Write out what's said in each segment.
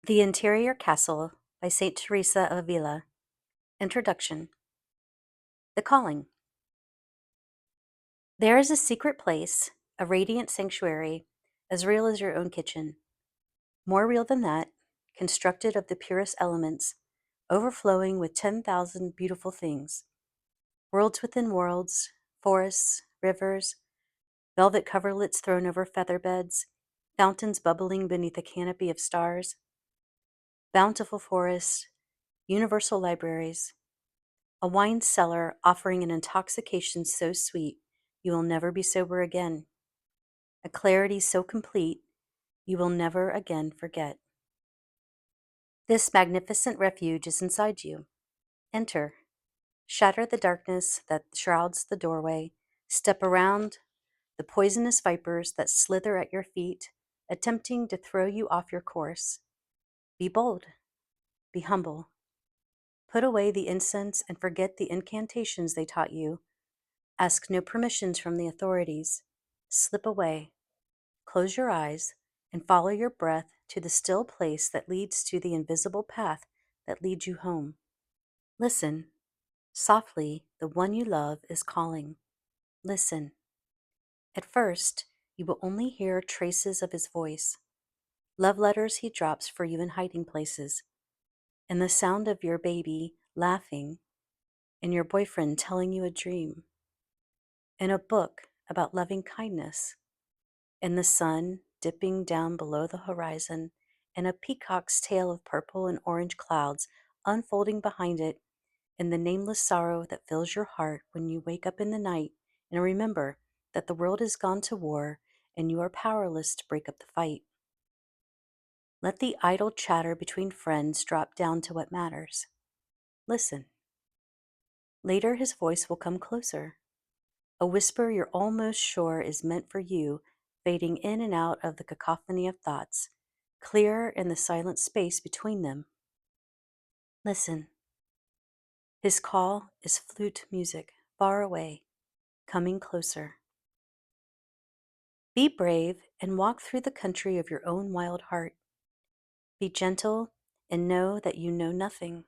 The Interior Castle by St. Teresa of Avila. Introduction. The Calling. There is a secret place, a radiant sanctuary, as real as your own kitchen. More real than that, constructed of the purest elements, overflowing with 10,000 beautiful things. Worlds within worlds, forests, rivers, velvet coverlets thrown over feather beds, fountains bubbling beneath a canopy of stars, bountiful forests, universal libraries, a wine cellar offering an intoxication so sweet you will never be sober again, a clarity so complete you will never again forget. This magnificent refuge is inside you. Enter. Shatter the darkness that shrouds the doorway. Step around the poisonous vipers that slither at your feet, attempting to throw you off your course. Be bold. Be humble. Put away the incense and forget the incantations they taught you. Ask no permissions from the authorities. Slip away, close your eyes, and follow your breath to the still place that leads to the invisible path that leads you home. Listen. Softly, the one you love is calling. Listen. At first, you will only hear traces of his voice, love letters he drops for you in hiding places, and the sound of your baby laughing, and your boyfriend telling you a dream, and a book about loving kindness, and the sun dipping down below the horizon, and a peacock's tail of purple and orange clouds unfolding behind it, and the nameless sorrow that fills your heart when you wake up in the night and remember that the world has gone to war and you are powerless to break up the fight. Let the idle chatter between friends drop down to what matters. Listen. Later his voice will come closer, a whisper you're almost sure is meant for you, fading in and out of the cacophony of thoughts, clearer in the silent space between them. Listen. His call is flute music, far away, coming closer. Be brave and walk through the country of your own wild heart. Be gentle and know that you know nothing.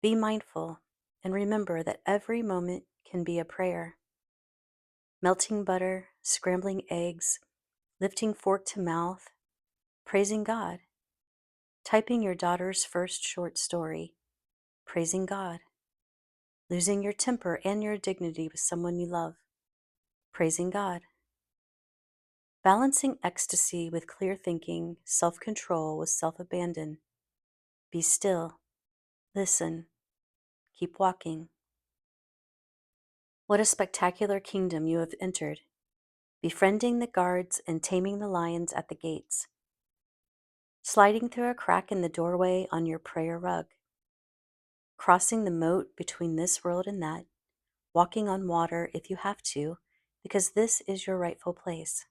Be mindful and remember that every moment can be a prayer. Melting butter, scrambling eggs, lifting fork to mouth, praising God. Typing your daughter's first short story, praising God. Losing your temper and your dignity with someone you love, praising God. Balancing ecstasy with clear thinking, self-control with self-abandon. Be still. Listen. Keep walking. What a spectacular kingdom you have entered, befriending the guards and taming the lions at the gates. Sliding through a crack in the doorway on your prayer rug. Crossing the moat between this world and that, walking on water if you have to, because this is your rightful place.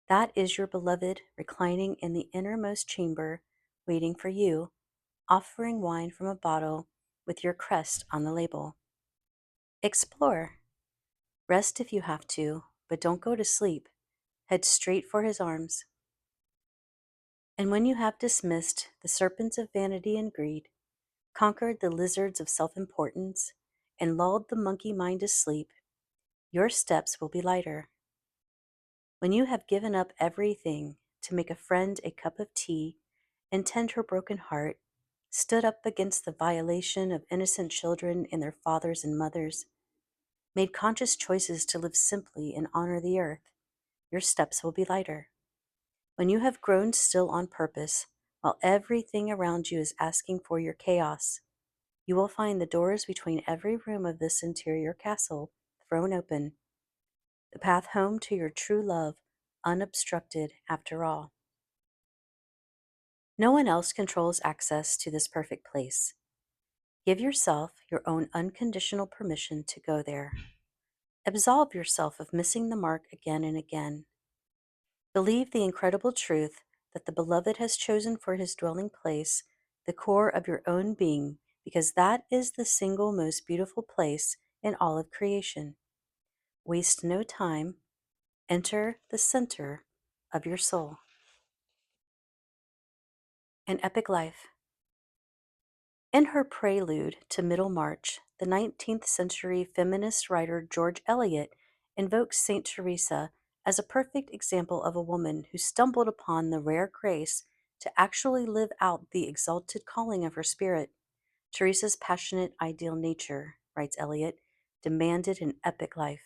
That is your beloved reclining in the innermost chamber, waiting for you, offering wine from a bottle with your crest on the label. Explore. Rest if you have to, but don't go to sleep. Head straight for his arms. And when you have dismissed the serpents of vanity and greed, conquered the lizards of self-importance, and lulled the monkey mind to sleep, your steps will be lighter. When you have given up everything to make a friend a cup of tea and tend her broken heart, stood up against the violation of innocent children and their fathers and mothers, made conscious choices to live simply and honor the earth, your steps will be lighter. When you have grown still on purpose, while everything around you is asking for your chaos, you will find the doors between every room of this interior castle thrown open, the path home to your true love unobstructed after all. No one else controls access to this perfect place. Give yourself your own unconditional permission to go there. Absolve yourself of missing the mark again and again. Believe the incredible truth that the Beloved has chosen for his dwelling place the core of your own being, because that is the single most beautiful place in all of creation. Waste no time. Enter the center of your soul. An Epic Life. In her prelude to Middlemarch, the 19th century feminist writer George Eliot invokes St. Teresa as a perfect example of a woman who stumbled upon the rare grace to actually live out the exalted calling of her spirit. Teresa's passionate ideal nature, writes Eliot, demanded an epic life.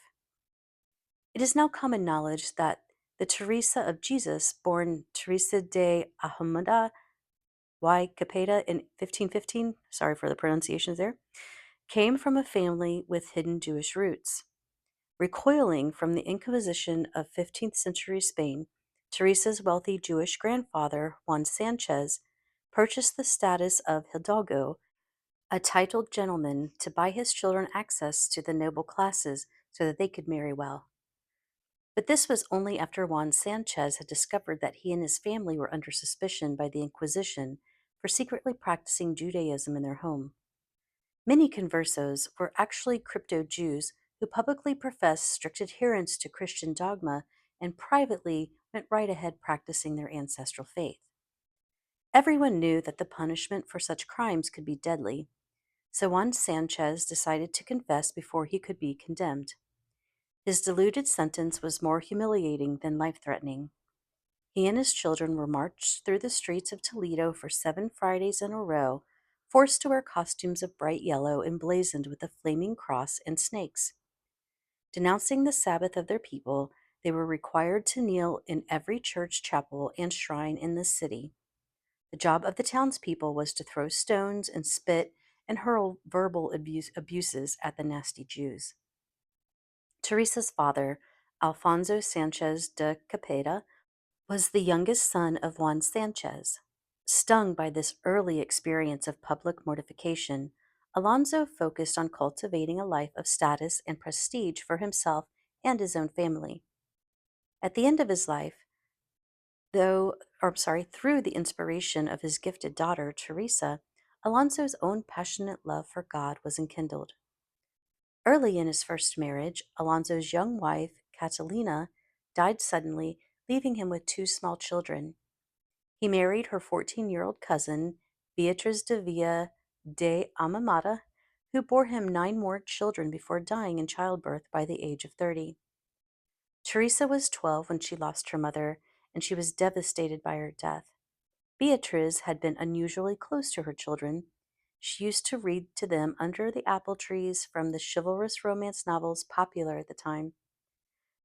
It is now common knowledge that the Teresa of Jesus, born Teresa de Ahumada y Capeta in 1515, sorry for the pronunciations there, came from a family with hidden Jewish roots. Recoiling from the Inquisition of 15th century Spain, Teresa's wealthy Jewish grandfather, Juan Sanchez, purchased the status of hidalgo, a titled gentleman, to buy his children access to the noble classes so that they could marry well. But this was only after Juan Sanchez had discovered that he and his family were under suspicion by the Inquisition for secretly practicing Judaism in their home. Many conversos were actually crypto Jews who publicly professed strict adherence to Christian dogma and privately went right ahead practicing their ancestral faith. Everyone knew that the punishment for such crimes could be deadly, so Juan Sanchez decided to confess before he could be condemned. His diluted sentence was more humiliating than life-threatening. He and his children were marched through the streets of Toledo for 7 Fridays in a row, forced to wear costumes of bright yellow emblazoned with a flaming cross and snakes. Denouncing the Sabbath of their people, they were required to kneel in every church, chapel, and shrine in the city. The job of the townspeople was to throw stones and spit and hurl verbal abuses at the nasty Jews. Teresa's father, Alfonso Sanchez de Capeta, was the youngest son of Juan Sanchez. Stung by this early experience of public mortification, Alonso focused on cultivating a life of status and prestige for himself and his own family. At the end of his life, through the inspiration of his gifted daughter, Teresa, Alonso's own passionate love for God was enkindled. Early in his first marriage, Alonso's young wife, Catalina, died suddenly, leaving him with 2 small children. He married her 14-year-old cousin, Beatriz de Villa de Amamata, who bore him 9 more children before dying in childbirth by the age of 30. Teresa was 12 when she lost her mother, and she was devastated by her death. Beatriz had been unusually close to her children. She used to read to them under the apple trees from the chivalrous romance novels popular at the time.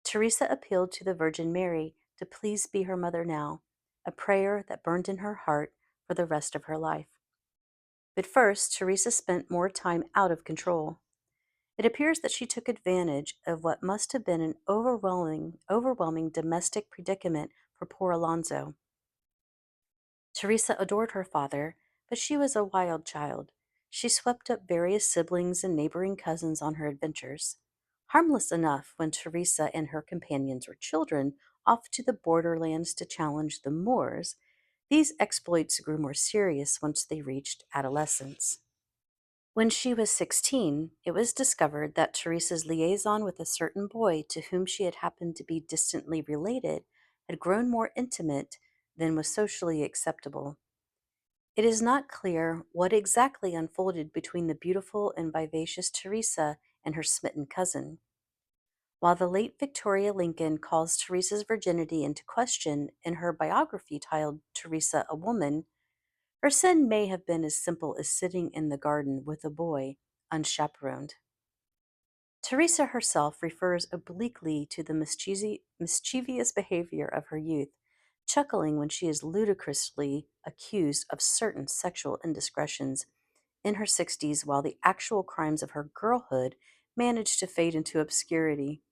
Teresa appealed to the Virgin Mary to please be her mother now, a prayer that burned in her heart for the rest of her life. But first, Teresa spent more time out of control. It appears that she took advantage of what must have been an overwhelming domestic predicament for poor Alonso. Teresa adored her father, but she was a wild child. She swept up various siblings and neighboring cousins on her adventures. Harmless enough when Teresa and her companions were children off to the borderlands to challenge the Moors, these exploits grew more serious once they reached adolescence. When she was 16, it was discovered that Teresa's liaison with a certain boy to whom she had happened to be distantly related had grown more intimate than was socially acceptable. It is not clear what exactly unfolded between the beautiful and vivacious Teresa and her smitten cousin. While the late Victoria Lincoln calls Teresa's virginity into question in her biography titled Teresa a Woman, her sin may have been as simple as sitting in the garden with a boy, unchaperoned. Teresa herself refers obliquely to the mischievous behavior of her youth, chuckling when she is ludicrously accused of certain sexual indiscretions in her 60s, while the actual crimes of her girlhood managed to fade into obscurity.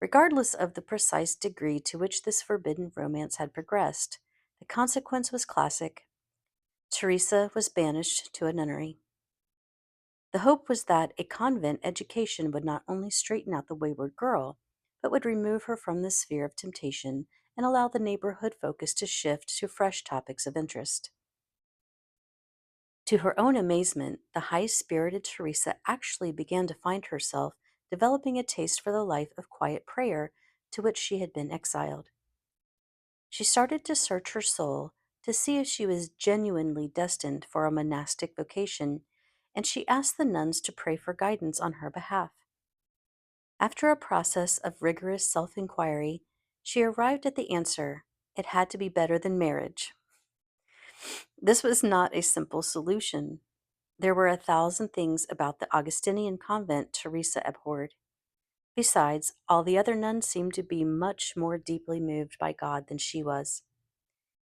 Regardless of the precise degree to which this forbidden romance had progressed, the consequence was classic. Teresa was banished to a nunnery. The hope was that a convent education would not only straighten out the wayward girl, but would remove her from the sphere of temptation and allow the neighborhood focus to shift to fresh topics of interest. To her own amazement, the high-spirited Teresa actually began to find herself developing a taste for the life of quiet prayer to which she had been exiled. She started to search her soul to see if she was genuinely destined for a monastic vocation, and she asked the nuns to pray for guidance on her behalf. After a process of rigorous self inquiry, she arrived at the answer: it had to be better than marriage. This was not a simple solution. There were 1,000 things about the Augustinian convent Teresa abhorred. Besides, all the other nuns seemed to be much more deeply moved by God than she was.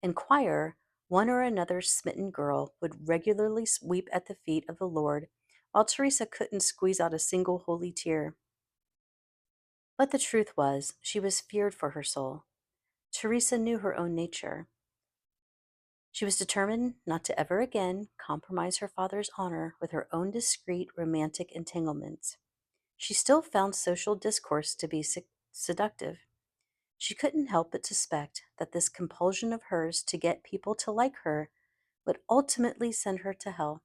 In choir, one or another smitten girl would regularly weep at the feet of the Lord, while Teresa couldn't squeeze out a single holy tear. But the truth was, she was feared for her soul. Teresa knew her own nature. She was determined not to ever again compromise her father's honor with her own discreet romantic entanglements. She still found social discourse to be seductive. She couldn't help but suspect that this compulsion of hers to get people to like her would ultimately send her to hell.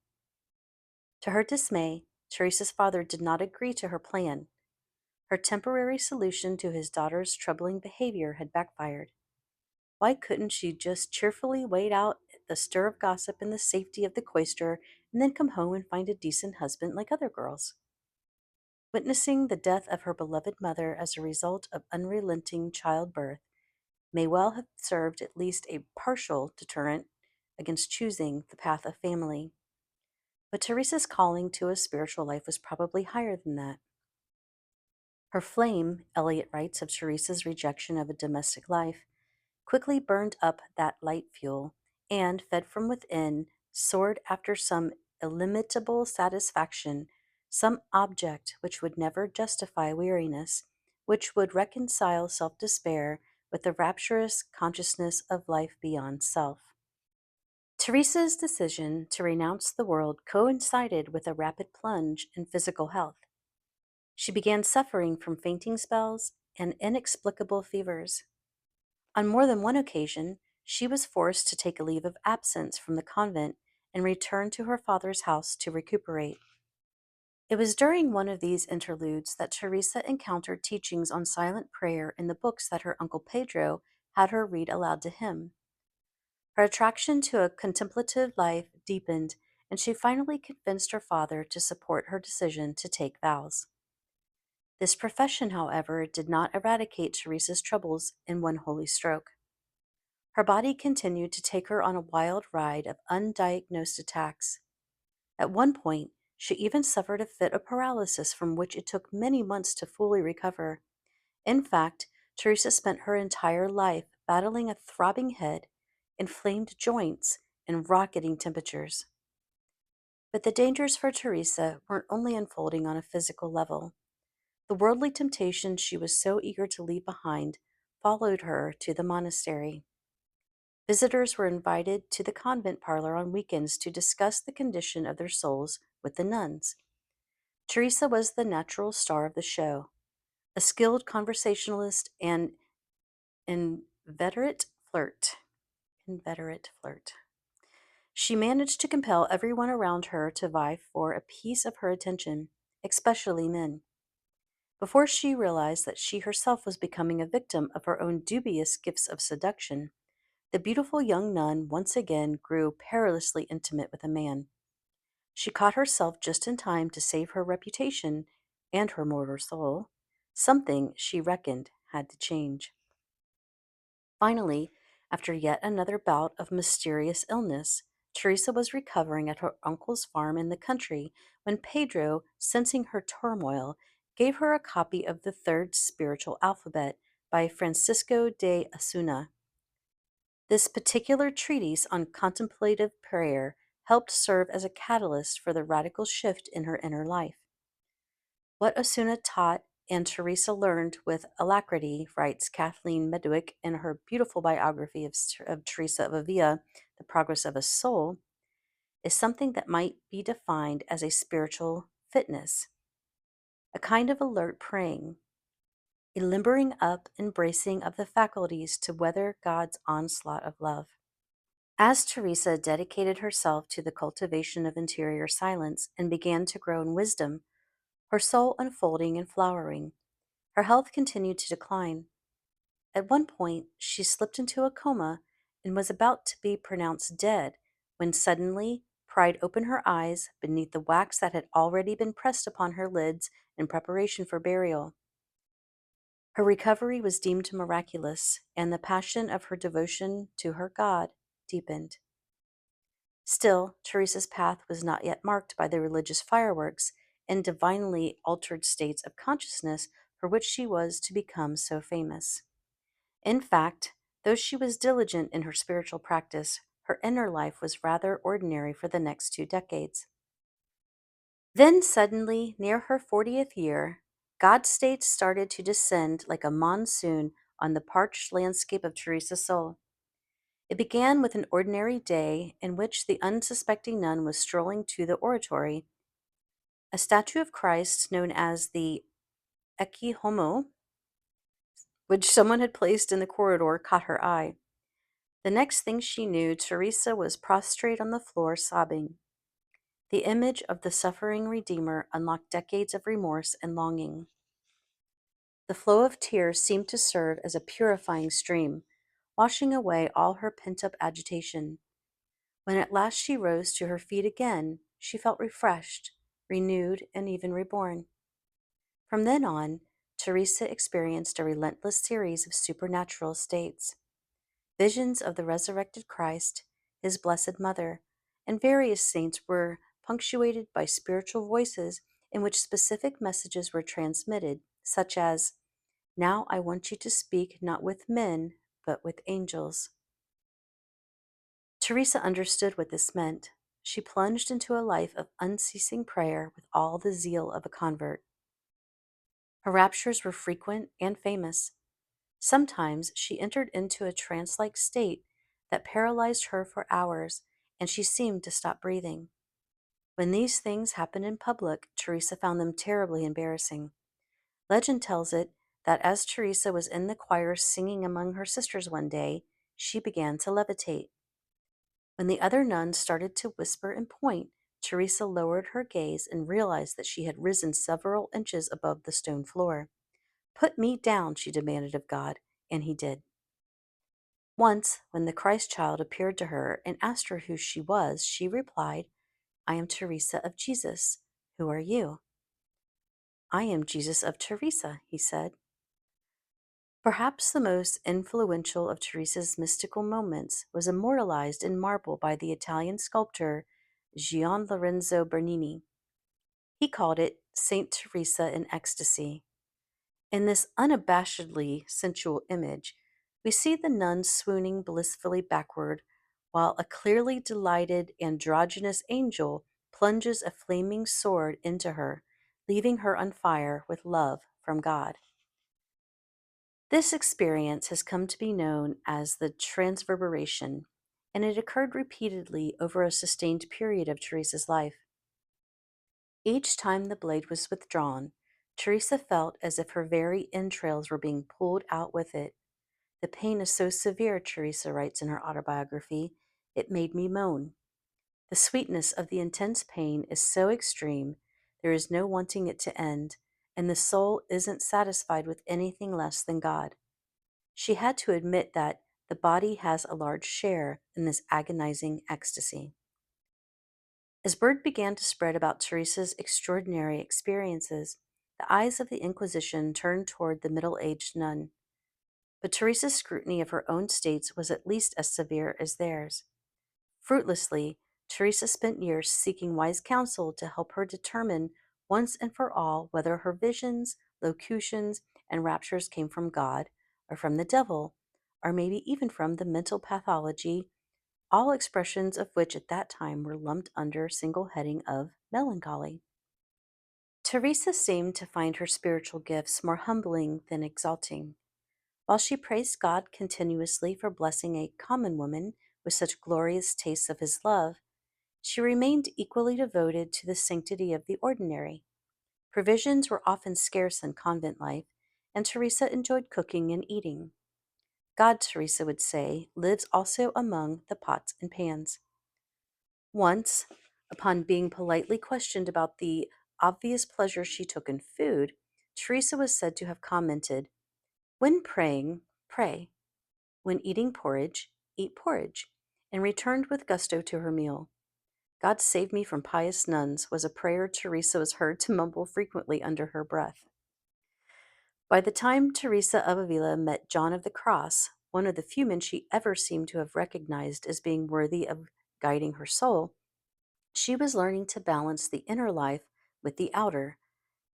To her dismay, Teresa's father did not agree to her plan. Her temporary solution to his daughter's troubling behavior had backfired. Why couldn't she just cheerfully wait out the stir of gossip in the safety of the cloister and then come home and find a decent husband like other girls? Witnessing the death of her beloved mother as a result of unrelenting childbirth may well have served at least a partial deterrent against choosing the path of family. But Teresa's calling to a spiritual life was probably higher than that. Her flame, Eliot writes of Teresa's rejection of a domestic life, quickly burned up that light fuel and, fed from within, soared after some illimitable satisfaction, some object which would never justify weariness, which would reconcile self despair with the rapturous consciousness of life beyond self. Teresa's decision to renounce the world coincided with a rapid plunge in physical health. She began suffering from fainting spells and inexplicable fevers. On more than one occasion, she was forced to take a leave of absence from the convent and return to her father's house to recuperate. It was during one of these interludes that Teresa encountered teachings on silent prayer in the books that her uncle Pedro had her read aloud to him. Her attraction to a contemplative life deepened, and she finally convinced her father to support her decision to take vows. This profession, however, did not eradicate Teresa's troubles in one holy stroke. Her body continued to take her on a wild ride of undiagnosed attacks. At one point, she even suffered a fit of paralysis from which it took many months to fully recover. In fact, Teresa spent her entire life battling a throbbing head, inflamed joints, and rocketing temperatures. But the dangers for Teresa weren't only unfolding on a physical level. The worldly temptations she was so eager to leave behind followed her to the monastery. Visitors were invited to the convent parlor on weekends to discuss the condition of their souls with the nuns. Teresa was the natural star of the show, a skilled conversationalist and inveterate flirt. Inveterate flirt. She managed to compel everyone around her to vie for a piece of her attention, especially men. Before she realized that she herself was becoming a victim of her own dubious gifts of seduction, the beautiful young nun once again grew perilously intimate with a man. She caught herself just in time to save her reputation and her mortal soul, something she reckoned had to change. Finally, after yet another bout of mysterious illness, Teresa was recovering at her uncle's farm in the country when Pedro, sensing her turmoil, gave her a copy of the Third Spiritual Alphabet by Francisco de Asuna. This particular treatise on contemplative prayer helped serve as a catalyst for the radical shift in her inner life. What Osuna taught and Teresa learned with alacrity, writes Kathleen Medwick in her beautiful biography of Teresa of Avila, The Progress of a Soul, is something that might be defined as a spiritual fitness, a kind of alert praying, a limbering up and bracing of the faculties to weather God's onslaught of love. As Teresa dedicated herself to the cultivation of interior silence and began to grow in wisdom, her soul unfolding and flowering, her health continued to decline. At one point, she slipped into a coma and was about to be pronounced dead when suddenly pried open her eyes beneath the wax that had already been pressed upon her lids in preparation for burial. Her recovery was deemed miraculous, and the passion of her devotion to her God deepened. Still, Teresa's path was not yet marked by the religious fireworks and divinely altered states of consciousness for which she was to become so famous. In fact, though she was diligent in her spiritual practice, her inner life was rather ordinary for the next 2 decades. Then suddenly, near her 40th year, God's states started to descend like a monsoon on the parched landscape of Teresa's soul. It began with an ordinary day in which the unsuspecting nun was strolling to the oratory. A statue of Christ, known as the Ecce Homo, which someone had placed in the corridor, caught her eye. The next thing she knew, Teresa was prostrate on the floor, sobbing. The image of the suffering Redeemer unlocked decades of remorse and longing. The flow of tears seemed to serve as a purifying stream, washing away all her pent-up agitation. When at last she rose to her feet again, she felt refreshed, renewed, and even reborn. From then on, Teresa experienced a relentless series of supernatural states. Visions of the resurrected Christ, his Blessed Mother, and various saints were punctuated by spiritual voices in which specific messages were transmitted, such as, "Now I want you to speak not with men, but with angels." Teresa understood what this meant. She plunged into a life of unceasing prayer with all the zeal of a convert. Her raptures were frequent and famous. Sometimes she entered into a trance-like state that paralyzed her for hours, and she seemed to stop breathing. When these things happened in public, Teresa found them terribly embarrassing. Legend tells it that as Teresa was in the choir singing among her sisters one day, she began to levitate. When the other nuns started to whisper and point, Teresa lowered her gaze and realized that she had risen several inches above the stone floor. "Put me down," she demanded of God, and he did. Once, when the Christ child appeared to her and asked her who she was, she replied, "I am Teresa of Jesus. Who are you?" "I am Jesus of Teresa," he said. Perhaps the most influential of Teresa's mystical moments was immortalized in marble by the Italian sculptor Gian Lorenzo Bernini. He called it Saint Teresa in Ecstasy. In this unabashedly sensual image, we see the nun swooning blissfully backward, while a clearly delighted androgynous angel plunges a flaming sword into her, leaving her on fire with love from God. This experience has come to be known as the transverberation, and it occurred repeatedly over a sustained period of Teresa's life. Each time the blade was withdrawn, Teresa felt as if her very entrails were being pulled out with it. "The pain is so severe," Teresa writes in her autobiography, "it made me moan. The sweetness of the intense pain is so extreme, there is no wanting it to end, and the soul isn't satisfied with anything less than God." She had to admit that the body has a large share in this agonizing ecstasy. As word began to spread about Teresa's extraordinary experiences, the eyes of the Inquisition turned toward the middle-aged nun. But Teresa's scrutiny of her own states was at least as severe as theirs. Fruitlessly, Teresa spent years seeking wise counsel to help her determine once and for all whether her visions, locutions, and raptures came from God or from the devil, or maybe even from the mental pathology, all expressions of which at that time were lumped under a single heading of melancholy. Teresa seemed to find her spiritual gifts more humbling than exalting. While she praised God continuously for blessing a common woman with such glorious tastes of his love, she remained equally devoted to the sanctity of the ordinary. Provisions were often scarce in convent life, and Teresa enjoyed cooking and eating. God, Teresa would say, lives also among the pots and pans. Once, upon being politely questioned about the obvious pleasure she took in food, Teresa was said to have commented, "When praying, pray. When eating porridge, eat porridge, and returned with gusto to her meal. God save me from pious nuns was a prayer Teresa was heard to mumble frequently under her breath. By the time Teresa of Avila met John of the Cross, one of the few men she ever seemed to have recognized as being worthy of guiding her soul, she was learning to balance the inner life with the outer,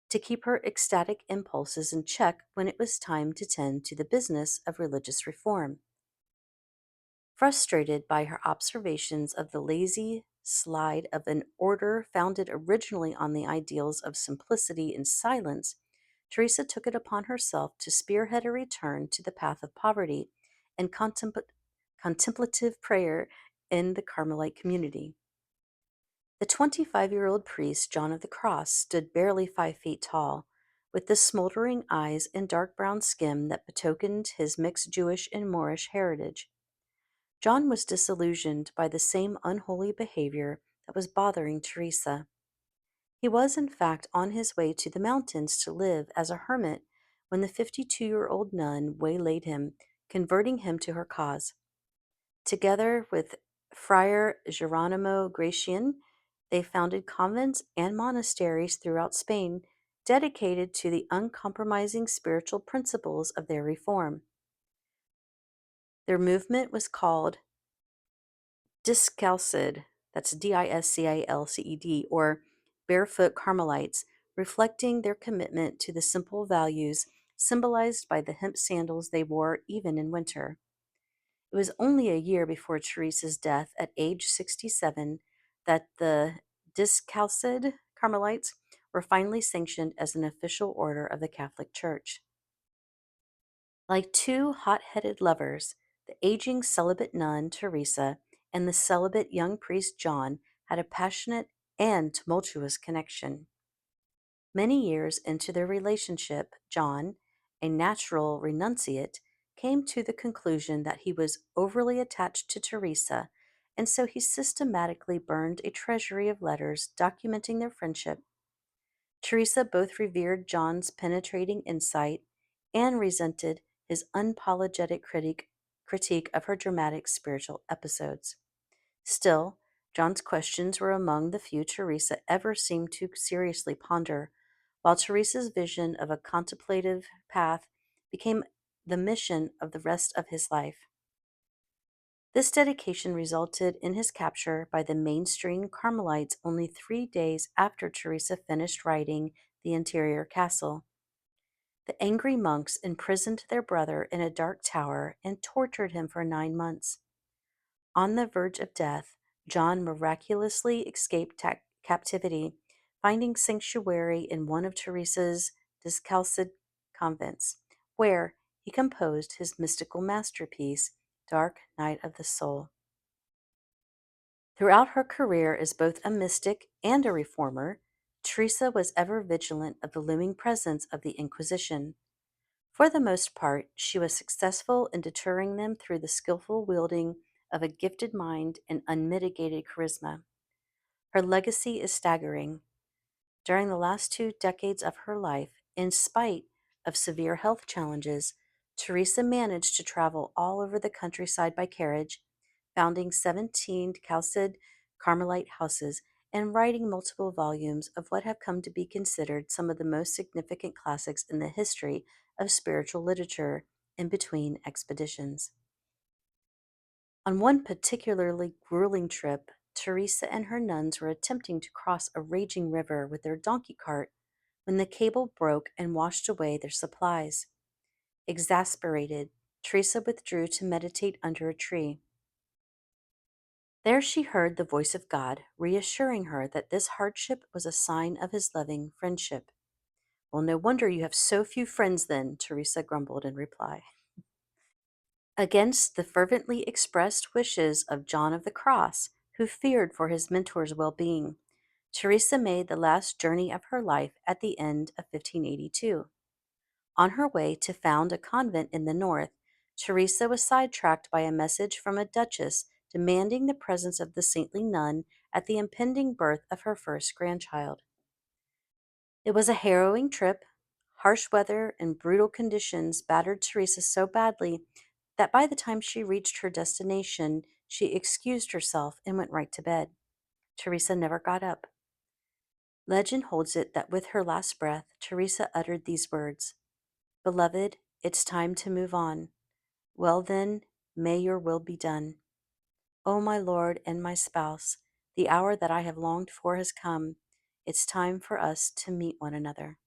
to keep her ecstatic impulses in check when it was time to tend to the business of religious reform. Frustrated by her observations of the lazy slide of an order founded originally on the ideals of simplicity and silence, Teresa took it upon herself to spearhead a return to the path of poverty and contemplative prayer in the Carmelite community. The 25-year-old priest, John of the Cross, stood barely 5 feet tall, with the smoldering eyes and dark brown skin that betokened his mixed Jewish and Moorish heritage. John was disillusioned by the same unholy behavior that was bothering Teresa. He was, in fact, on his way to the mountains to live as a hermit when the 52-year-old nun waylaid him, converting him to her cause. Together with Friar Geronimo Gratian, they founded convents and monasteries throughout Spain dedicated to the uncompromising spiritual principles of their reform. Their movement was called Discalced, that's Discalced, or Barefoot Carmelites, reflecting their commitment to the simple values symbolized by the hemp sandals they wore even in winter. It was only a year before Teresa's death at age 67 that the Discalced Carmelites were finally sanctioned as an official order of the Catholic Church. Like two hot-headed lovers, the aging celibate nun, Teresa, and the celibate young priest, John, had a passionate and tumultuous connection. Many years into their relationship, John, a natural renunciate, came to the conclusion that he was overly attached to Teresa, and so he systematically burned a treasury of letters documenting their friendship. Teresa both revered John's penetrating insight and resented his unapologetic critique of her dramatic spiritual episodes. Still, John's questions were among the few Teresa ever seemed to seriously ponder, while Teresa's vision of a contemplative path became the mission of the rest of his life. This dedication resulted in his capture by the mainstream Carmelites only 3 days after Teresa finished writing The Interior Castle. The angry monks imprisoned their brother in a dark tower and tortured him for 9 months. On the verge of death, John miraculously escaped captivity, finding sanctuary in one of Teresa's discalced convents, where he composed his mystical masterpiece, Dark Night of the Soul. Throughout her career as both a mystic and a reformer, Teresa was ever vigilant of the looming presence of the Inquisition. For the most part, she was successful in deterring them through the skillful wielding of a gifted mind and unmitigated charisma. Her legacy is staggering. During the last 2 decades of her life, in spite of severe health challenges, Teresa managed to travel all over the countryside by carriage, founding 17 Chalced Carmelite houses and writing multiple volumes of what have come to be considered some of the most significant classics in the history of spiritual literature in between expeditions. On one particularly grueling trip, Teresa and her nuns were attempting to cross a raging river with their donkey cart when the cable broke and washed away their supplies. Exasperated, Teresa withdrew to meditate under a tree. There she heard the voice of God reassuring her that this hardship was a sign of his loving friendship. "Well, no wonder you have so few friends then," Teresa grumbled in reply. Against the fervently expressed wishes of John of the Cross, who feared for his mentor's well-being, Teresa made the last journey of her life at the end of 1582. On her way to found a convent in the north, Teresa was sidetracked by a message from a duchess demanding the presence of the saintly nun at the impending birth of her first grandchild. It was a harrowing trip. Harsh weather and brutal conditions battered Teresa so badly that by the time she reached her destination, she excused herself and went right to bed. Teresa never got up. Legend holds it that with her last breath, Teresa uttered these words: "Beloved, it's time to move on. Well then, may your will be done. O my Lord and my spouse, the hour that I have longed for has come. It's time for us to meet one another."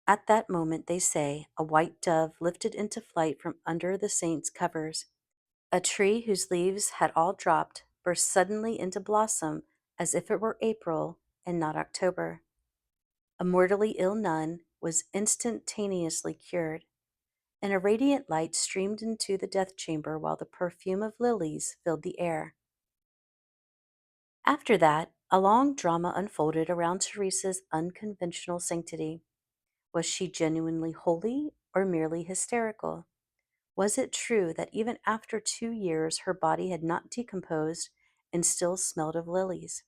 At that moment, they say, a white dove lifted into flight from under the saint's covers. A tree whose leaves had all dropped burst suddenly into blossom as if it were April and not October. A mortally ill nun was instantaneously cured, and a radiant light streamed into the death chamber while the perfume of lilies filled the air. After that, a long drama unfolded around Teresa's unconventional sanctity. Was she genuinely holy or merely hysterical? Was it true that even after 2 years her body had not decomposed and still smelled of lilies?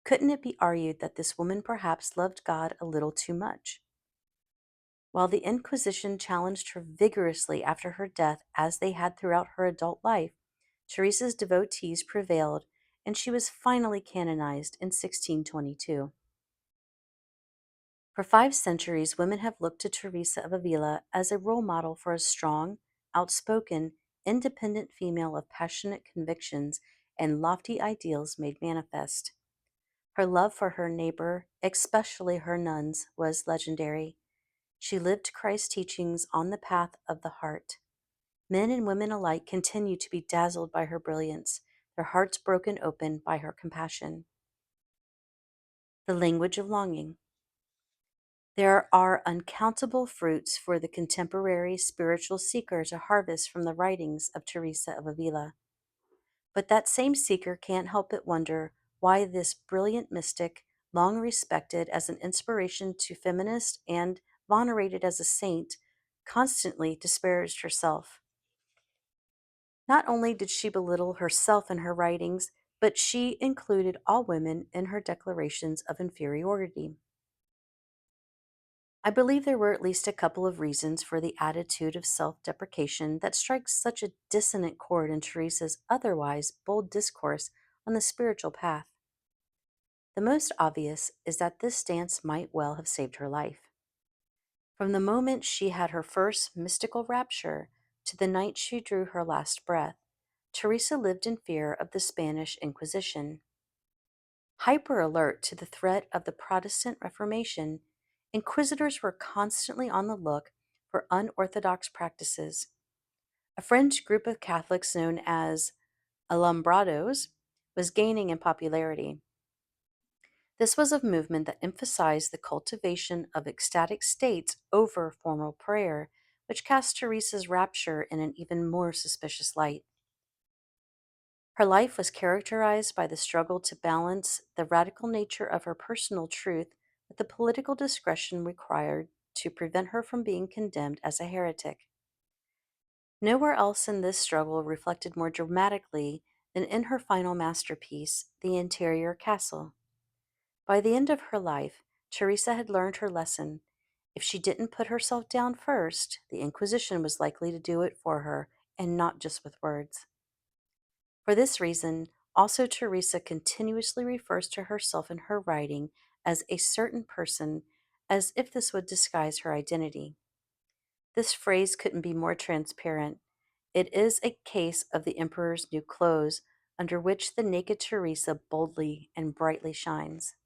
Couldn't it be argued that this woman perhaps loved God a little too much? While the Inquisition challenged her vigorously after her death, as they had throughout her adult life, Teresa's devotees prevailed, and she was finally canonized in 1622. For 5 centuries, women have looked to Teresa of Avila as a role model for a strong, outspoken, independent female of passionate convictions and lofty ideals made manifest. Her love for her neighbor, especially her nuns, was legendary. She lived Christ's teachings on the path of the heart. Men and women alike continue to be dazzled by her brilliance, their hearts broken open by her compassion. The language of longing. There are uncountable fruits for the contemporary spiritual seeker to harvest from the writings of Teresa of Avila. But that same seeker can't help but wonder why this brilliant mystic, long respected as an inspiration to feminists and venerated as a saint, constantly disparaged herself. Not only did she belittle herself in her writings, but she included all women in her declarations of inferiority. I believe there were at least a couple of reasons for the attitude of self deprecation that strikes such a dissonant chord in Teresa's otherwise bold discourse on the spiritual path. The most obvious is that this stance might well have saved her life. From the moment she had her first mystical rapture to the night she drew her last breath, Teresa lived in fear of the Spanish Inquisition. Hyper alert to the threat of the Protestant Reformation, inquisitors were constantly on the look for unorthodox practices. A French group of Catholics known as Alumbrados was gaining in popularity. This was a movement that emphasized the cultivation of ecstatic states over formal prayer, which cast Teresa's rapture in an even more suspicious light. Her life was characterized by the struggle to balance the radical nature of her personal truth with the political discretion required to prevent her from being condemned as a heretic. Nowhere else in this struggle reflected more dramatically than in her final masterpiece, The Interior Castle. By the end of her life, Teresa had learned her lesson. If she didn't put herself down first, the Inquisition was likely to do it for her, and not just with words. For this reason, also Teresa continuously refers to herself in her writing as a certain person, as if this would disguise her identity. This phrase couldn't be more transparent. It is a case of the emperor's new clothes, under which the naked Teresa boldly and brightly shines.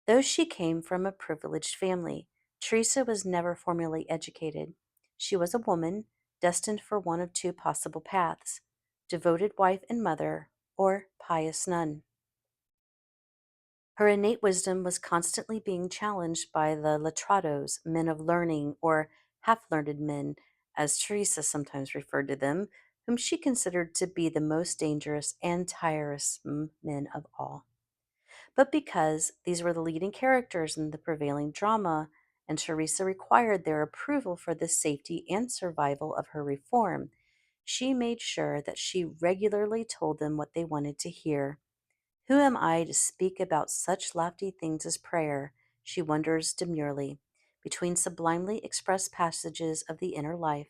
Though she came from a privileged family, Teresa was never formally educated. She was a woman destined for one of two possible paths: devoted wife and mother, or pious nun. Her innate wisdom was constantly being challenged by the letrados, men of learning, or half learned men, as Teresa sometimes referred to them, whom she considered to be the most dangerous and tiresome men of all. But because these were the leading characters in the prevailing drama, and Teresa required their approval for the safety and survival of her reform, she made sure that she regularly told them what they wanted to hear. Who am I to speak about such lofty things as prayer? She wonders demurely, between sublimely expressed passages of the inner life.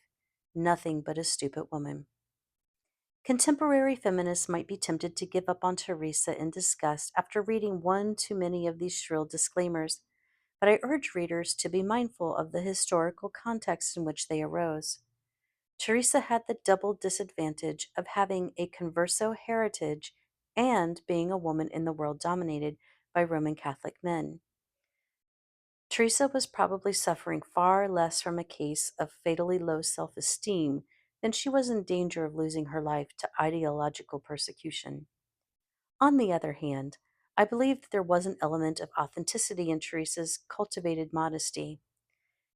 nothing but a stupid woman. Contemporary feminists might be tempted to give up on Teresa in disgust after reading one too many of these shrill disclaimers, but I urge readers to be mindful of the historical context in which they arose. Teresa had the double disadvantage of having a converso heritage and being a woman in the world dominated by Roman Catholic men. Teresa was probably suffering far less from a case of fatally low self esteem than she was in danger of losing her life to ideological persecution. On the other hand, I believe that there was an element of authenticity in Teresa's cultivated modesty.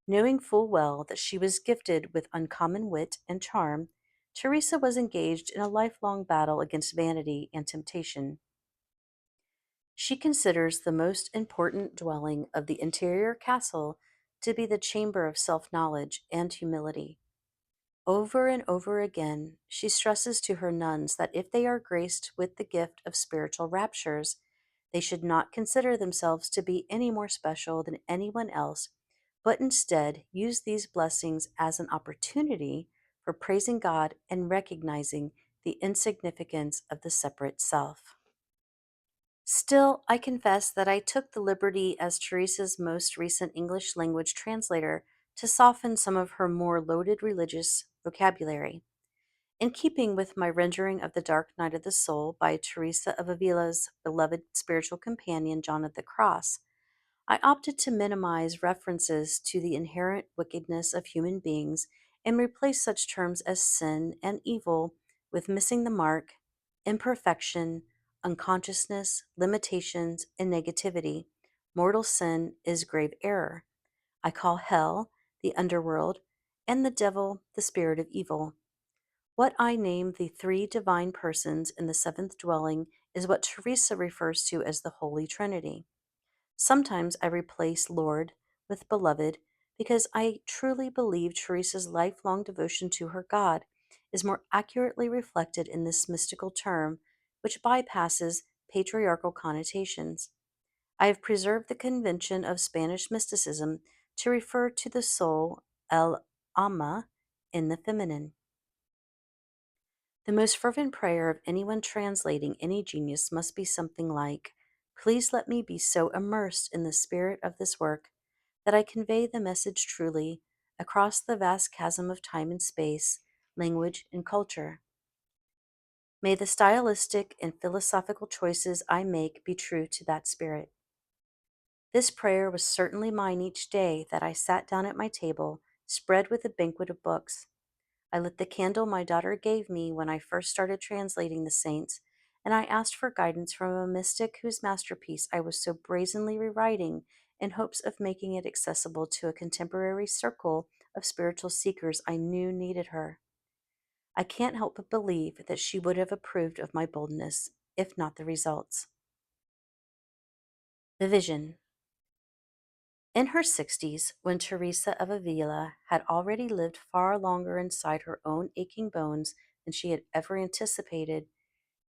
Knowing full well that she was gifted with uncommon wit and charm, Teresa was engaged in a lifelong battle against vanity and temptation. She considers the most important dwelling of the interior castle to be the chamber of self knowledge and humility. Over and over again, she stresses to her nuns that if they are graced with the gift of spiritual raptures, they should not consider themselves to be any more special than anyone else, but instead use these blessings as an opportunity for praising God and recognizing the insignificance of the separate self. Still, I confess that I took the liberty as Teresa's most recent English language translator to soften some of her more loaded religious vocabulary. In keeping with my rendering of The Dark Night of the Soul by Teresa of Avila's beloved spiritual companion John of the Cross, I opted to minimize references to the inherent wickedness of human beings and replace such terms as sin and evil with missing the mark, imperfection, unconsciousness, limitations, and negativity. Mortal sin is grave error. I call hell the underworld and the devil the spirit of evil. What I name the three divine persons in the seventh dwelling is what Teresa refers to as the Holy Trinity. Sometimes I replace Lord with Beloved because I truly believe Teresa's lifelong devotion to her God is more accurately reflected in this mystical term, which bypasses patriarchal connotations. I have preserved the convention of Spanish mysticism to refer to the soul, el alma, in the feminine. The most fervent prayer of anyone translating any genius must be something like, "Please let me be so immersed in the spirit of this work that I convey the message truly across the vast chasm of time and space, language and culture. May the stylistic and philosophical choices I make be true to that spirit." This prayer was certainly mine each day that I sat down at my table, spread with a banquet of books. I lit the candle my daughter gave me when I first started translating the saints, and I asked for guidance from a mystic whose masterpiece I was so brazenly rewriting in hopes of making it accessible to a contemporary circle of spiritual seekers I knew needed her. I can't help but believe that she would have approved of my boldness, if not the results. The vision. In her 60s, when Teresa of Avila had already lived far longer inside her own aching bones than she had ever anticipated,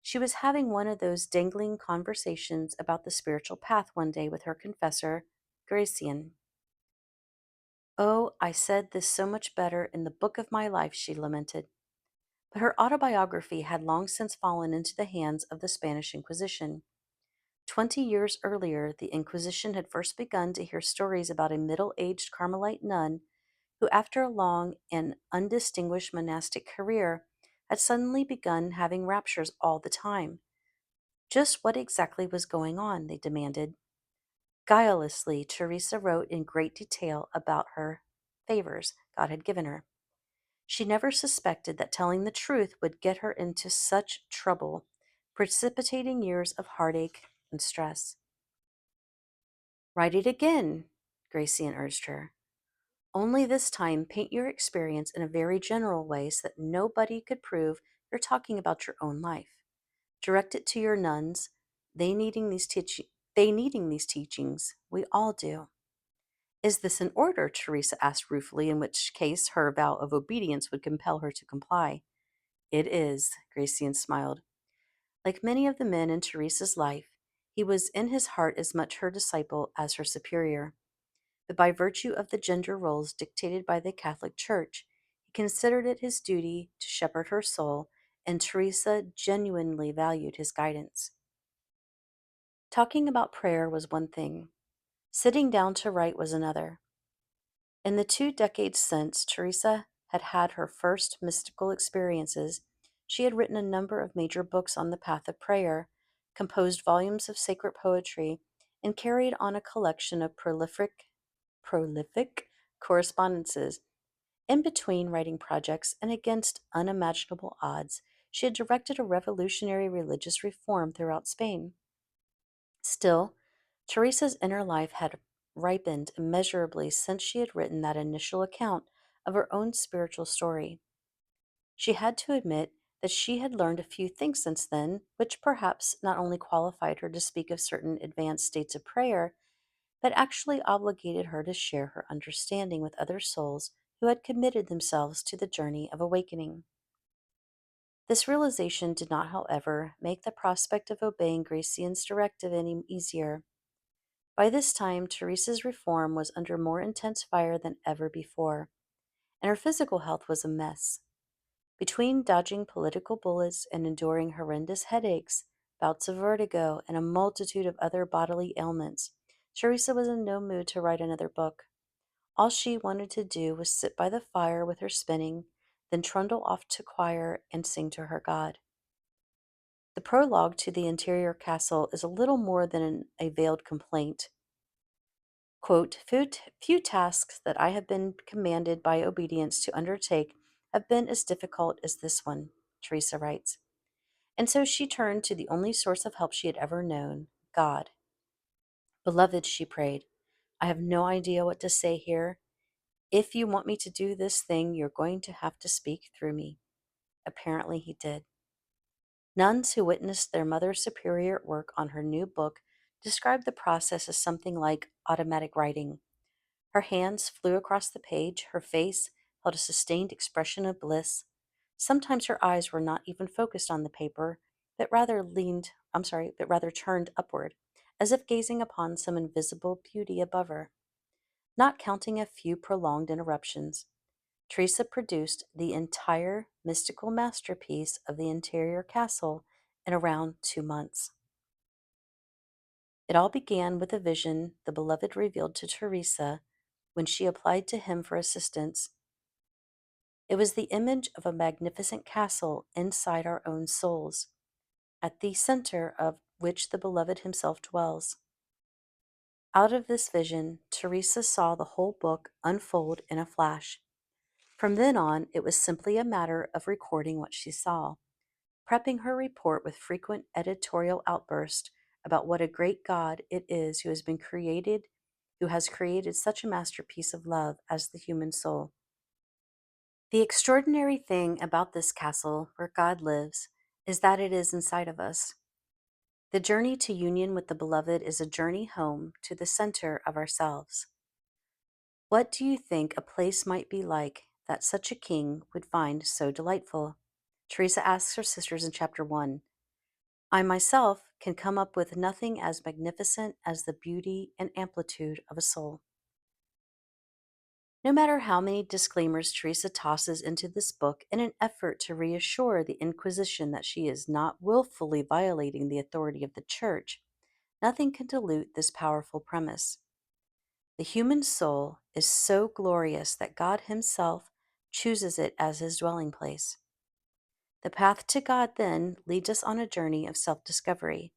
she was having one of those dangling conversations about the spiritual path one day with her confessor, Gracian. "Oh, I said this so much better in the book of my life," she lamented. But her autobiography had long since fallen into the hands of the Spanish Inquisition. 20 years earlier, the Inquisition had first begun to hear stories about a middle-aged Carmelite nun who, after a long and undistinguished monastic career, had suddenly begun having raptures all the time. Just what exactly was going on, they demanded. Guilelessly, Teresa wrote in great detail about her favors God had given her. She never suspected that telling the truth would get her into such trouble, precipitating years of heartache and stress. "Write it again," Gracian urged her. "Only this time paint your experience in a very general way so that nobody could prove you're talking about your own life. Direct it to your nuns, they needing these teachings. We all do." "Is this an order?" Teresa asked ruefully, in which case her vow of obedience would compel her to comply. "It is," Gracian smiled. Like many of the men in Teresa's life, he was in his heart as much her disciple as her superior. But by virtue of the gender roles dictated by the Catholic Church, he considered it his duty to shepherd her soul, and Teresa genuinely valued his guidance. Talking about prayer was one thing, sitting down to write was another. In the 2 decades since Teresa had had her first mystical experiences, she had written a number of major books on the path of prayer, composed volumes of sacred poetry, and carried on a collection of prolific correspondences. In between writing projects and against unimaginable odds, she had directed a revolutionary religious reform throughout Spain. Still, Teresa's inner life had ripened immeasurably since she had written that initial account of her own spiritual story. She had to admit that she had learned a few things since then, which perhaps not only qualified her to speak of certain advanced states of prayer, but actually obligated her to share her understanding with other souls who had committed themselves to the journey of awakening. This realization did not, however, make the prospect of obeying Gracian's directive any easier. By this time, Teresa's reform was under more intense fire than ever before, and her physical health was a mess. Between dodging political bullets and enduring horrendous headaches, bouts of vertigo, and a multitude of other bodily ailments, Teresa was in no mood to write another book. All she wanted to do was sit by the fire with her spinning, then trundle off to choir and sing to her God. The prologue to the interior castle is a little more than a veiled complaint. Quote, few tasks that I have been commanded by obedience to undertake have been as difficult as this one, Teresa writes. And so she turned to the only source of help she had ever known, God. Beloved, she prayed, I have no idea what to say here. If you want me to do this thing, you're going to have to speak through me. Apparently he did. Nuns who witnessed their Mother Superior at work on her new book described the process as something like automatic writing. Her hands flew across the page, her face held a sustained expression of bliss. Sometimes her eyes were not even focused on the paper, but rather turned upward, as if gazing upon some invisible beauty above her. Not counting a few prolonged interruptions, Teresa produced the entire mystical masterpiece of the interior castle in around 2 months. It all began with a vision the beloved revealed to Teresa when she applied to him for assistance. It was the image of a magnificent castle inside our own souls, at the center of which the beloved himself dwells. Out of this vision, Teresa saw the whole book unfold in a flash. From then on, it was simply a matter of recording what she saw, prepping her report with frequent editorial outbursts about what a great God it is who has created such a masterpiece of love as the human soul. The extraordinary thing about this castle where God lives is that it is inside of us. The journey to union with the beloved is a journey home to the center of ourselves. What do you think a place might be like that such a king would find so delightful? Teresa asks her sisters in chapter 1. I myself can come up with nothing as magnificent as the beauty and amplitude of a soul. No matter how many disclaimers Teresa tosses into this book in an effort to reassure the Inquisition that she is not willfully violating the authority of the Church, nothing can dilute this powerful premise. The human soul is so glorious that God Himself chooses it as His dwelling place. The path to God, then, leads us on a journey of self-discovery.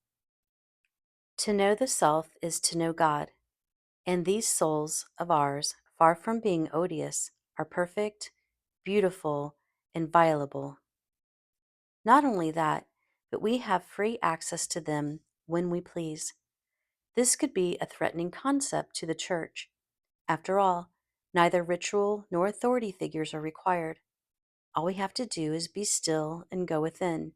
To know the self is to know God, and these souls of ours, far from being odious, are perfect, beautiful, inviolable. Not only that, but we have free access to them when we please. This could be a threatening concept to the Church. After all, neither ritual nor authority figures are required. All we have to do is be still and go within.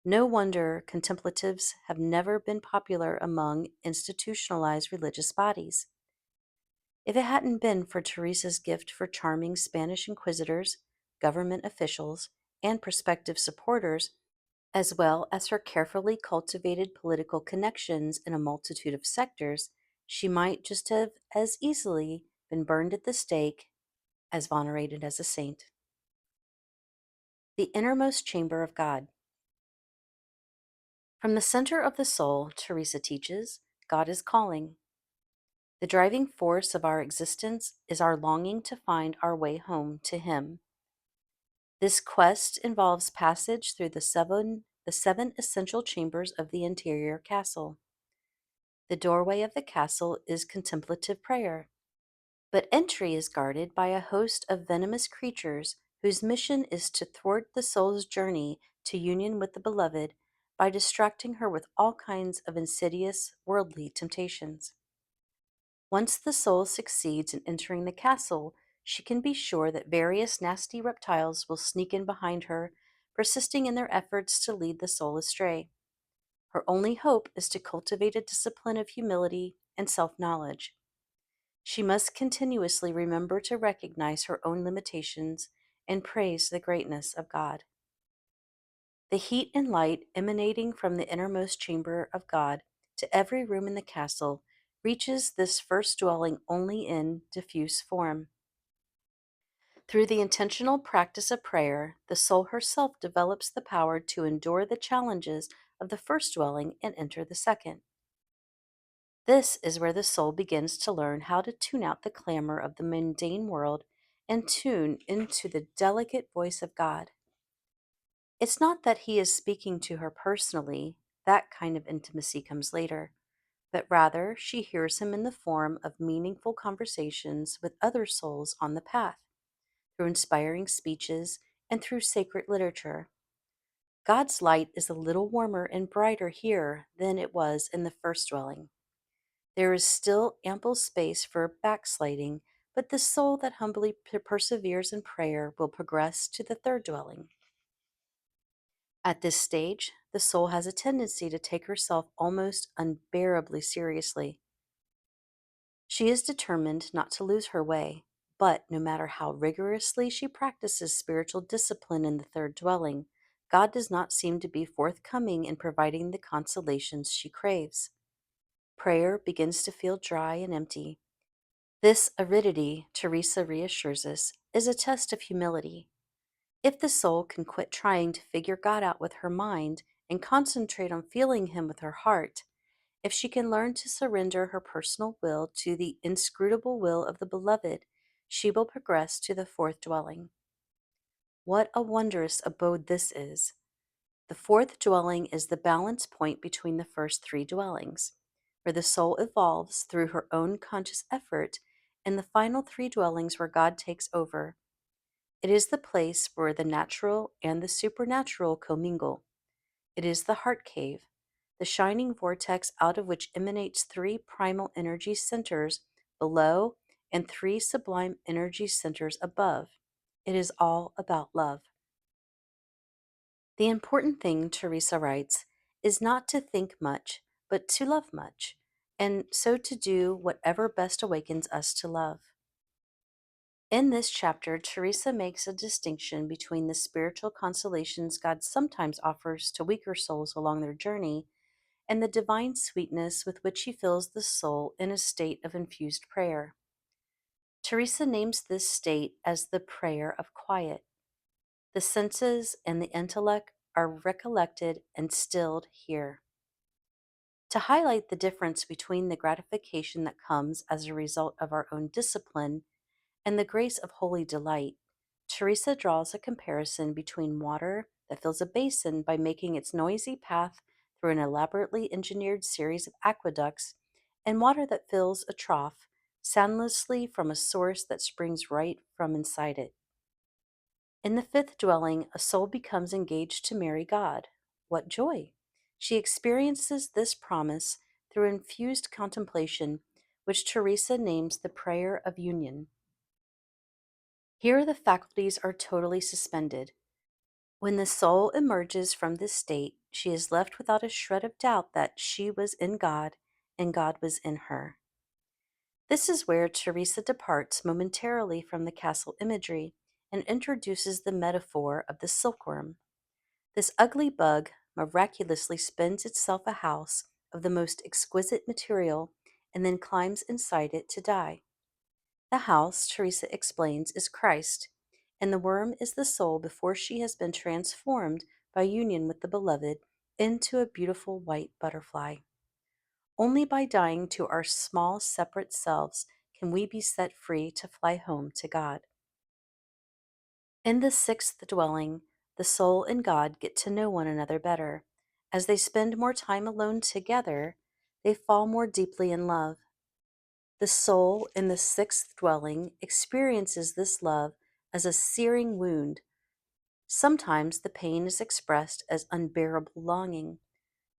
No wonder contemplatives have never been popular among institutionalized religious bodies. If it hadn't been for Teresa's gift for charming Spanish inquisitors, government officials, and prospective supporters, as well as her carefully cultivated political connections in a multitude of sectors, she might just have as easily been burned at the stake as venerated as a saint. The innermost chamber of God. From the center of the soul, Teresa teaches, God is calling. The driving force of our existence is our longing to find our way home to Him. This quest involves passage through the seven essential chambers of the interior castle. The doorway of the castle is contemplative prayer, but entry is guarded by a host of venomous creatures whose mission is to thwart the soul's journey to union with the beloved by distracting her with all kinds of insidious worldly temptations. Once the soul succeeds in entering the castle, she can be sure that various nasty reptiles will sneak in behind her, persisting in their efforts to lead the soul astray. Her only hope is to cultivate a discipline of humility and self knowledge. She must continuously remember to recognize her own limitations and praise the greatness of God. The heat and light emanating from the innermost chamber of God to every room in the castle reaches this first dwelling only in diffuse form. Through the intentional practice of prayer, the soul herself develops the power to endure the challenges of the first dwelling and enter the second. This is where the soul begins to learn how to tune out the clamor of the mundane world and tune into the delicate voice of God. It's not that He is speaking to her personally, that kind of intimacy comes later, but rather she hears Him in the form of meaningful conversations with other souls on the path, through inspiring speeches and through sacred literature. God's light is a little warmer and brighter here than it was in the first dwelling. There is still ample space for backsliding, but the soul that humbly perseveres in prayer will progress to the third dwelling. At this stage, the soul has a tendency to take herself almost unbearably seriously. She is determined not to lose her way, but no matter how rigorously she practices spiritual discipline in the third dwelling, God does not seem to be forthcoming in providing the consolations she craves. Prayer begins to feel dry and empty. This aridity, Teresa reassures us, is a test of humility. If the soul can quit trying to figure God out with her mind and concentrate on feeling Him with her heart, if she can learn to surrender her personal will to the inscrutable will of the Beloved, she will progress to the fourth dwelling. What a wondrous abode this is! The fourth dwelling is the balance point between the first three dwellings, where the soul evolves through her own conscious effort, and the final three dwellings where God takes over. It is the place where the natural and the supernatural commingle. It is the heart cave, the shining vortex out of which emanates three primal energy centers below and three sublime energy centers above. It is all about love. The important thing, Teresa writes, is not to think much, but to love much, and so to do whatever best awakens us to love. In this chapter, Teresa makes a distinction between the spiritual consolations God sometimes offers to weaker souls along their journey and the divine sweetness with which He fills the soul in a state of infused prayer. Teresa names this state as the prayer of quiet. The senses and the intellect are recollected and stilled here. To highlight the difference between the gratification that comes as a result of our own discipline and the grace of holy delight, Teresa draws a comparison between water that fills a basin by making its noisy path through an elaborately engineered series of aqueducts and water that fills a trough soundlessly from a source that springs right from inside it. In the fifth dwelling, a soul becomes engaged to marry God. What joy! She experiences this promise through infused contemplation, which Teresa names the prayer of union. Here the faculties are totally suspended. When the soul emerges from this state, she is left without a shred of doubt that she was in God and God was in her. This is where Teresa departs momentarily from the castle imagery and introduces the metaphor of the silkworm. This ugly bug miraculously spins itself a house of the most exquisite material and then climbs inside it to die. The house, Teresa explains, is Christ. and the worm is the soul before she has been transformed by union with the beloved into a beautiful white butterfly. Only by dying to our small separate selves can we be set free to fly home to God. In the sixth dwelling, the soul and God get to know one another better. As they spend more time alone together, they fall more deeply in love. The soul in the sixth dwelling experiences this love as a searing wound. Sometimes the pain is expressed as unbearable longing.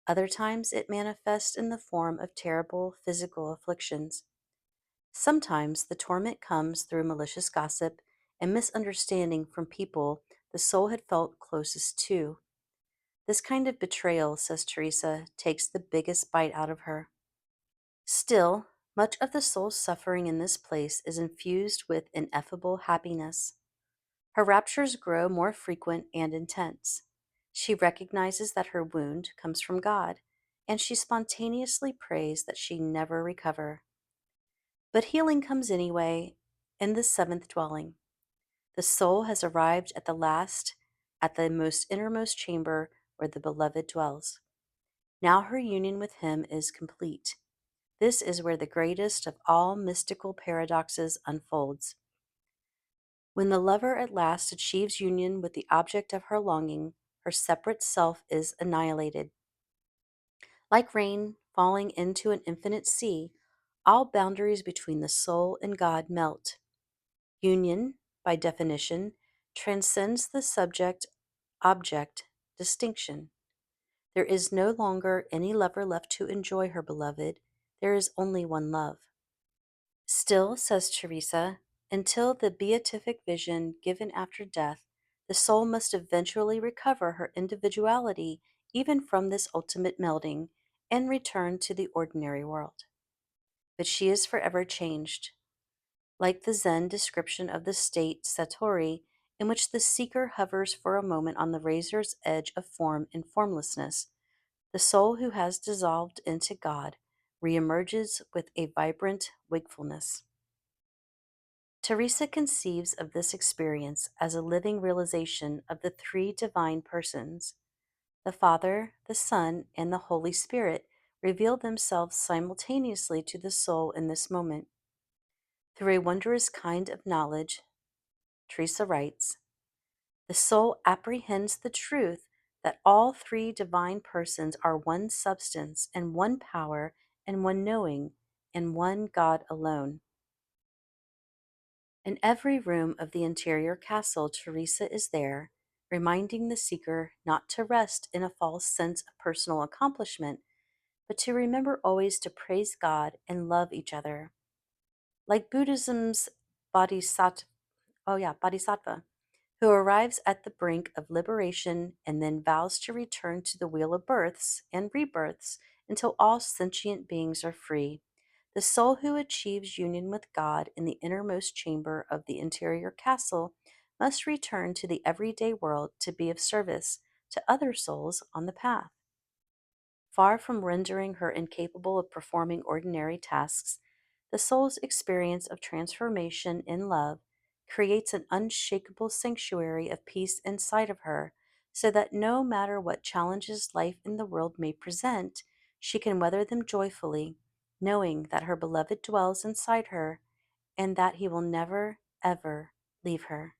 Other times it manifests in the form of terrible physical afflictions. Sometimes the torment comes through malicious gossip and misunderstanding from people the soul had felt closest to. This kind of betrayal, says Teresa, takes the biggest bite out of her. Still, much of the soul's suffering in this place is infused with ineffable happiness. Her raptures grow more frequent and intense. She recognizes that her wound comes from God, and she spontaneously prays that she never recover. But healing comes anyway in the seventh dwelling. The soul has arrived at the last, at the most innermost chamber where the beloved dwells. Now her union with him is complete. This is where the greatest of all mystical paradoxes unfolds. When the lover at last achieves union with the object of her longing, her separate self is annihilated. Like rain falling into an infinite sea, all boundaries between the soul and God melt. Union, by definition, transcends the subject object distinction. There is no longer any lover left to enjoy her beloved. There is only one love. Still, says Teresa, until the beatific vision given after death, the soul must eventually recover her individuality even from this ultimate melding and return to the ordinary world. But she is forever changed. Like the Zen description of the state satori, in which the seeker hovers for a moment on the razor's edge of form and formlessness, the soul who has dissolved into God reemerges with a vibrant wakefulness. Teresa conceives of this experience as a living realization of the three divine persons. The Father, the Son, and the Holy Spirit reveal themselves simultaneously to the soul in this moment. Through a wondrous kind of knowledge, Teresa writes, the soul apprehends the truth that all three divine persons are one substance and one power and one knowing and one God alone. In every room of the interior castle, Teresa is there, reminding the seeker not to rest in a false sense of personal accomplishment, but to remember always to praise God and love each other. Like Buddhism's Bodhisattva, who arrives at the brink of liberation and then vows to return to the wheel of births and rebirths until all sentient beings are free. The soul who achieves union with God in the innermost chamber of the interior castle must return to the everyday world to be of service to other souls on the path. Far from rendering her incapable of performing ordinary tasks, the soul's experience of transformation in love creates an unshakable sanctuary of peace inside of her, so that no matter what challenges life in the world may present, she can weather them joyfully, knowing that her beloved dwells inside her and that he will never, ever leave her.